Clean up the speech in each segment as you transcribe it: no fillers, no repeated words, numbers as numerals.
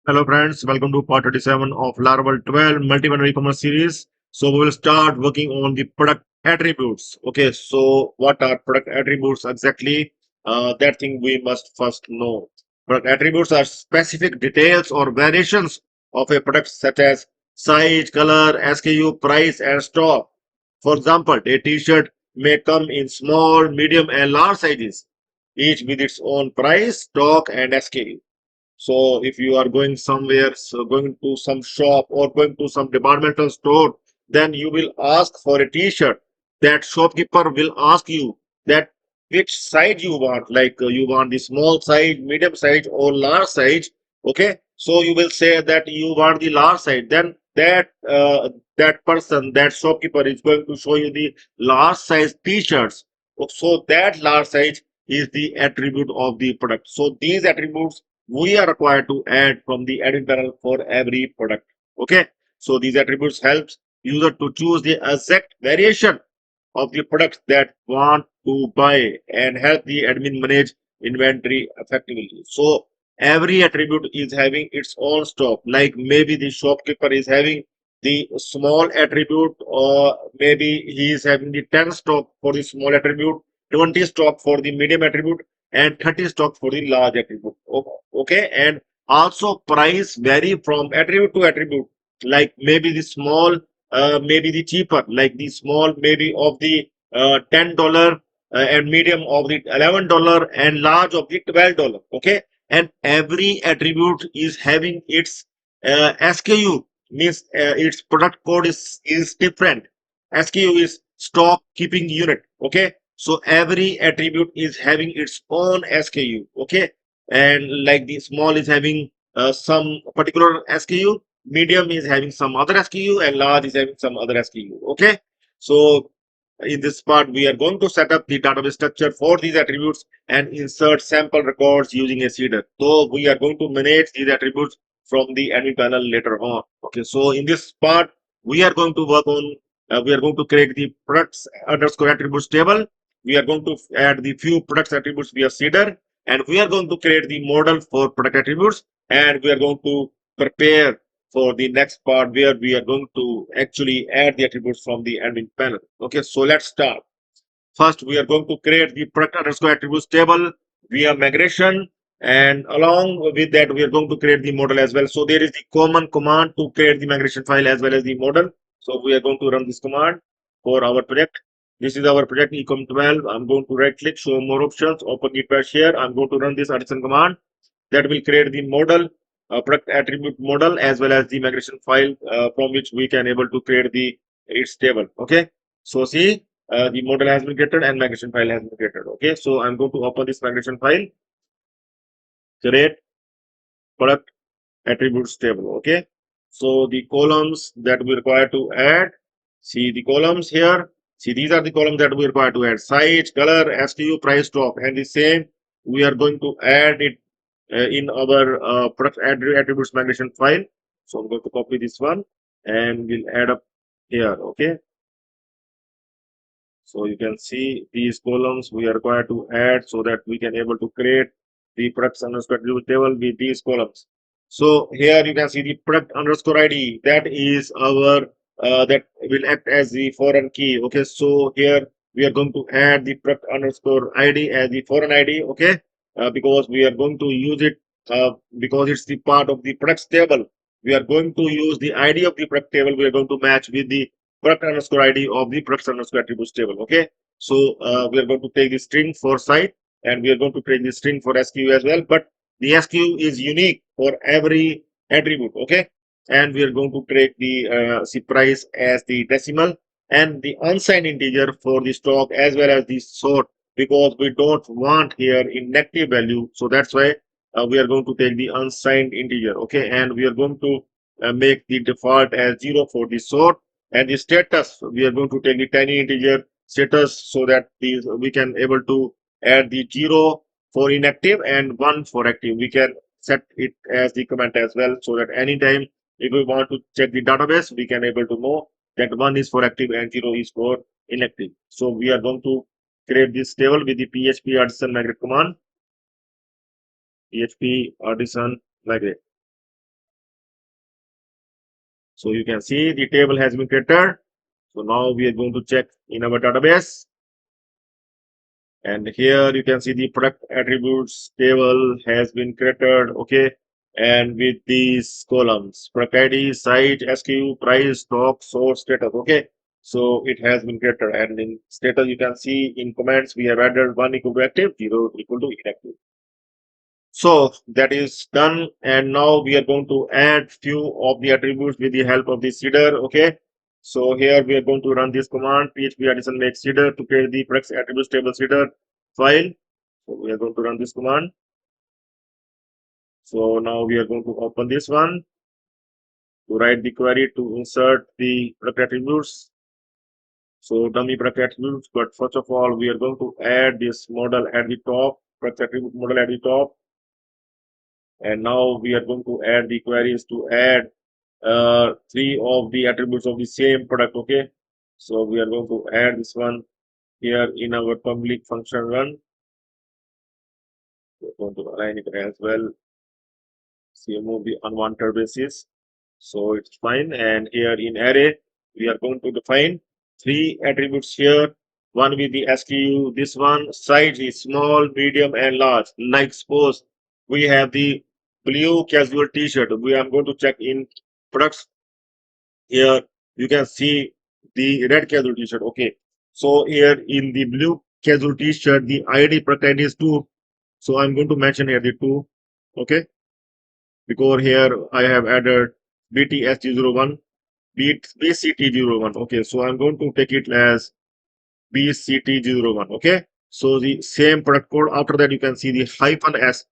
Hello friends, welcome to part 37 of Laravel 12 multi-binary e-commerce series. So we will start working on the product attributes. Okay, so what are product attributes exactly? That thing we must first know. Product attributes are specific details or variations of a product such as size, color, SKU, price, and stock. For example, a t-shirt may come in small, medium, and large sizes, each with its own price, stock, and SKU. So if you are going somewhere, so going to some shop or going to some departmental store, then you will ask for a t-shirt. That shopkeeper will ask you that which size you want, like you want the small size, medium size, or large size. Okay, so you will say that you want the large size. Then that person, that shopkeeper is going to show you the large size t-shirts. So that large size is the attribute of the product. So these attributes we are required to add from the admin panel for every product. Okay, so these attributes helps user to choose the exact variation of the products that want to buy and help the admin manage inventory effectively. So every attribute is having its own stock. Like maybe the shopkeeper is having the small attribute, or maybe he is having the 10 stock for the small attribute, 20 stock for the medium attribute, and 30 stock for the large attribute. Okay, and also price vary from attribute to attribute. Like maybe the small, maybe the cheaper, like the small maybe of the $10, and medium of the $11, and large of the $12. Okay, and every attribute is having its SKU, means its product code is different. SKU is stock keeping unit. Okay, so every attribute is having its own SKU. Okay, and like the small is having some particular SKU, medium is having some other SKU, and large is having some other SKU. Okay, so in this part we are going to set up the database structure for these attributes and insert sample records using a seeder. So we are going to manage these attributes from the admin panel later on. Okay, so in this part we are going to work on, we are going to create the products underscore attributes table. We are going to add the few products attributes via seeder, and we are going to create the model for product attributes, and we are going to prepare for the next part where we are going to actually add the attributes from the admin panel. Okay, so let's start. First, we are going to create the product underscore attributes table via migration, and along with that, we are going to create the model as well. So there is the common command to create the migration file as well as the model. So we are going to run this command for our project. This is our project ecom 12. I'm going to right click, show more options, open it by share. I'm going to run this addition command that will create the model, product attribute model, as well as the migration file from which we can able to create the its table. Okay, so see, the model has been created and migration file has been created. Okay, so I'm going to open this migration file, create product attributes table. Okay, so the columns that we require to add, see the columns here. See, these are the columns that we require to add: size, color, SKU, price, stock, and the same we are going to add it in our product attributes migration file. So I'm going to copy this one and we'll add up here. Okay, so you can see these columns we are required to add so that we can able to create the product underscore attribute table with these columns. So here you can see the product underscore ID, that is our that will act as the foreign key. Okay, so here we are going to add the product underscore ID as the foreign ID. Okay, because we are going to use it because it's the part of the products table. We are going to use the ID of the product table. We are going to match with the product underscore ID of the product underscore attributes table. Okay, so we are going to take the string for site, and we are going to take the string for SKU as well. But the SKU is unique for every attribute. Okay, and we are going to take the C price as the decimal and the unsigned integer for the stock as well as the sort, because we don't want here in negative value. So that's why we are going to take the unsigned integer. Okay, and we are going to make the default as 0 for the sort, and the status we are going to take the tiny integer status so that these we can able to add the 0 for inactive and 1 for active. We can set it as the comment as well, so that anytime if we want to check the database, we can able to know that 1 is for active and 0 is for inactive. So we are going to create this table with the php artisan migrate command, php artisan migrate. So you can see the table has been created. So now we are going to check in our database. And here you can see the product attributes table has been created. Okay. And with these columns, product ID, site, SKU, price, stock, source, status. Okay. So it has been created. And in status, you can see in comments, we have added 1 equal to active, 0 equal to inactive. So that is done, and now we are going to add few of the attributes with the help of the seeder. Okay, so here we are going to run this command php addition make seeder to create the products attributes table seeder file. So we are going to run this command. So now we are going to open this one to write the query to insert the product attributes. So dummy product attributes, but first of all we are going to add this model at the top, product attribute model at the top. And now we are going to add the queries to add three of the attributes of the same product. Okay, so we are going to add this one here in our public function run. We're going to align it as well. See, remove the unwanted basis, so it's fine. And here in array we are going to define three attributes here, one with the SKU, this one size is small, medium and large. Like suppose we have the blue casual t-shirt, we are going to check in products. Here you can see the red casual t-shirt. Okay, so here in the blue casual t-shirt the id product id is 2, so I'm going to mention here the 2. Okay, because here I have added btsg01 bct01. Okay, so I'm going to take it as bct01. Okay, so the same product code. After that you can see the hyphen s.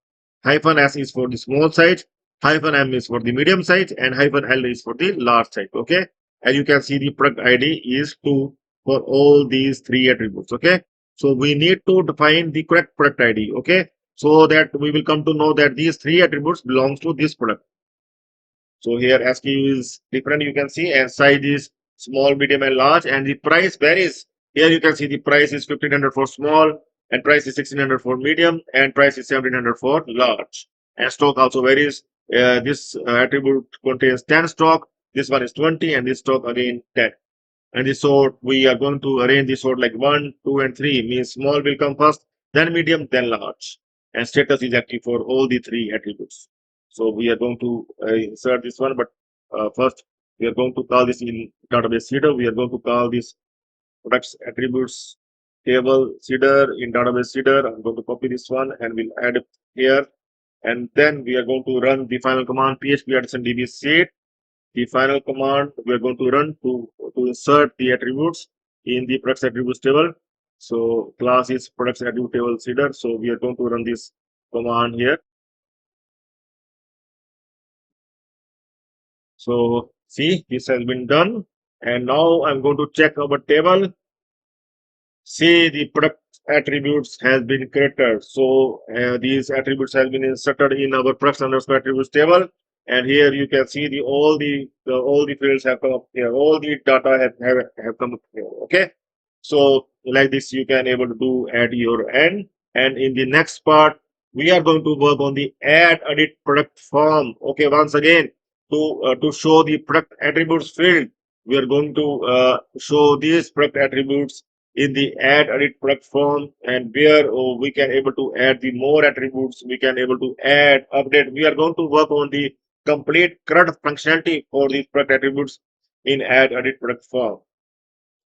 Hyphen s is for the small size, hyphen m is for the medium size, and hyphen l is for the large size. Okay, and you can see the product id is 2 for all these three attributes. Okay, so we need to define the correct product id. Okay, so that we will come to know that these three attributes belongs to this product. So here SKU is different, you can see, and size is small, medium, and large, and the price varies. Here you can see the price is 1500 for small, and price is 1600 for medium, and price is 1700 for large. And stock also varies. This attribute contains 10 stock, this one is 20, and this stock again 10. And the sort we are going to arrange the sort like 1, 2, and 3, means small will come first, then medium, then large. And status is active for all the three attributes. So we are going to insert this one, but first we are going to call this in database seeder. We are going to call this products attributes table seeder in database seeder. I'm going to copy this one and we'll add it here. And then we are going to run the final command php addition db seed. The final command we are going to run to insert the attributes in the products attributes table. So class is products attribute table seeder. So we are going to run this command here. So see, this has been done. And now I'm going to check our table. See, the product attributes has been created. So these attributes has been inserted in our products underscore attributes table. And here you can see the all the fields have come up here. All the data have come up here. Okay. So like this, you can able to do at your end. And in the next part, we are going to work on the add edit product form. Okay. Once again, to show the product attributes field, we are going to show these product attributes in the add edit product form, and where we can able to add the more attributes, we can able to add update. We are going to work on the complete CRUD functionality for these product attributes in add edit product form.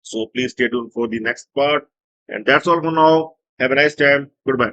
So please stay tuned for the next part, and that's all for now. Have a nice time. Goodbye.